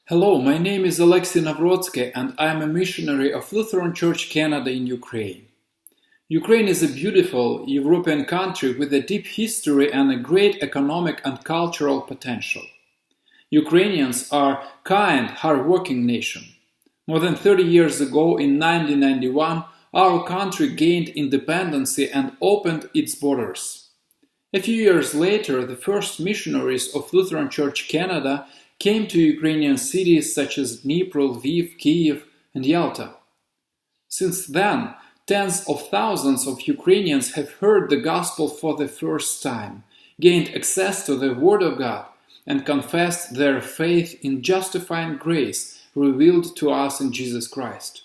Hello, my name is Oleksiy Navrotskyy and I am a missionary of Lutheran Church Canada in Ukraine. Ukraine is a beautiful European country with a deep history and a great economic and cultural potential. Ukrainians are a kind, hard-working nation. More than 30 years ago, in 1991, our country gained independence and opened its borders. A few years later, the first missionaries of Lutheran Church Canada came to Ukrainian cities such as Dnipro, Lviv, Kiev, and Yalta. Since then, tens of thousands of Ukrainians have heard the gospel for the first time, gained access to the Word of God, and confessed their faith in justifying grace revealed to us in Jesus Christ.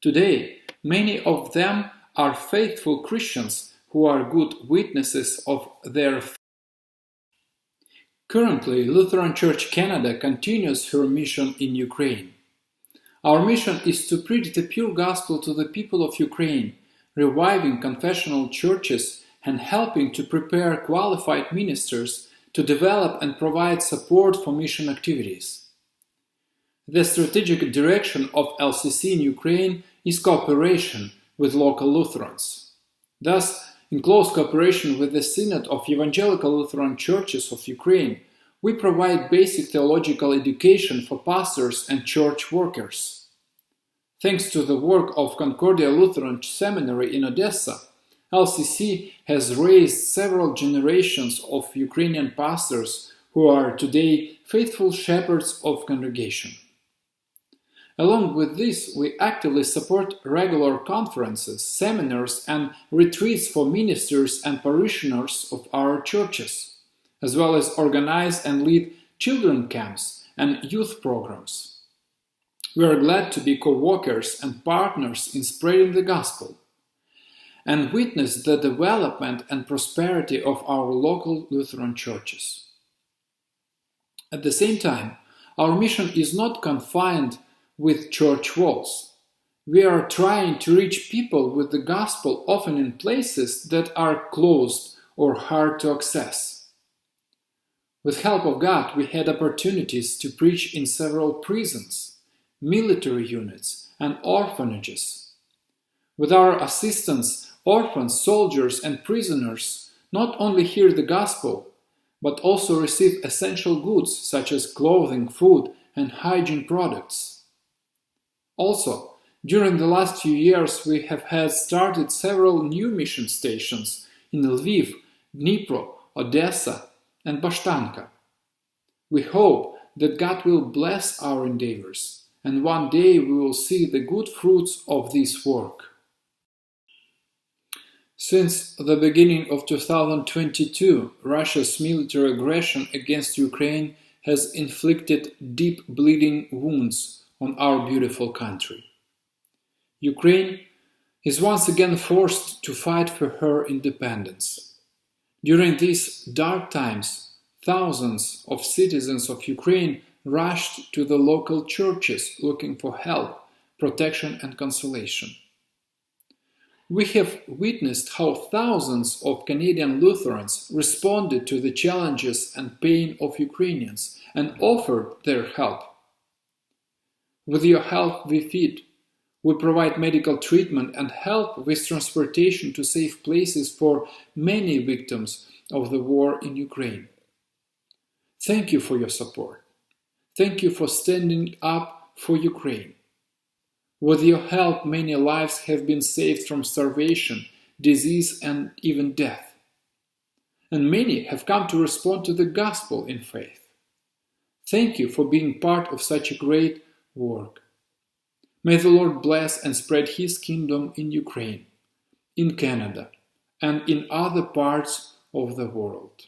Today, many of them are faithful Christians who are good witnesses of their faith. Currently, Lutheran Church Canada continues her mission in Ukraine. Our mission is to preach the pure gospel to the people of Ukraine, reviving confessional churches and helping to prepare qualified ministers to develop and provide support for mission activities. The strategic direction of LCC in Ukraine is cooperation with local Lutherans. Thus, in close cooperation with the Synod of Evangelical Lutheran Churches of Ukraine, we provide basic theological education for pastors and church workers. Thanks to the work of Concordia Lutheran Seminary in Odessa, LCC has raised several generations of Ukrainian pastors who are today faithful shepherds of congregation. Along with this, we actively support regular conferences, seminars, and retreats for ministers and parishioners of our churches, as well as organize and lead children camps and youth programs. We are glad to be co-workers and partners in spreading the gospel and witness the development and prosperity of our local Lutheran churches. At the same time, our mission is not confined with church walls. We are trying to reach people with the gospel often in places that are closed or hard to access. With help of God, we had opportunities to preach in several prisons, military units, and orphanages. With our assistance, orphans, soldiers, and prisoners not only hear the gospel, but also receive essential goods such as clothing, food, and hygiene products. Also, during the last few years, we have started several new mission stations in Lviv, Dnipro, Odessa, and Bashtanka. We hope that God will bless our endeavors, and one day we will see the good fruits of this work. Since the beginning of 2022, Russia's military aggression against Ukraine has inflicted deep bleeding wounds on our beautiful country. Ukraine is once again forced to fight for her independence. During these dark times, thousands of citizens of Ukraine rushed to the local churches looking for help, protection, and consolation. We have witnessed how thousands of Canadian Lutherans responded to the challenges and pain of Ukrainians and offered their help. With your help we feed. We provide medical treatment and help with transportation to safe places for many victims of the war in Ukraine. Thank you for your support. Thank you for standing up for Ukraine. With your help, many lives have been saved from starvation, disease, and even death. And many have come to respond to the gospel in faith. Thank you for being part of such a great work. May the Lord bless and spread His kingdom in Ukraine, in Canada, and in other parts of the world.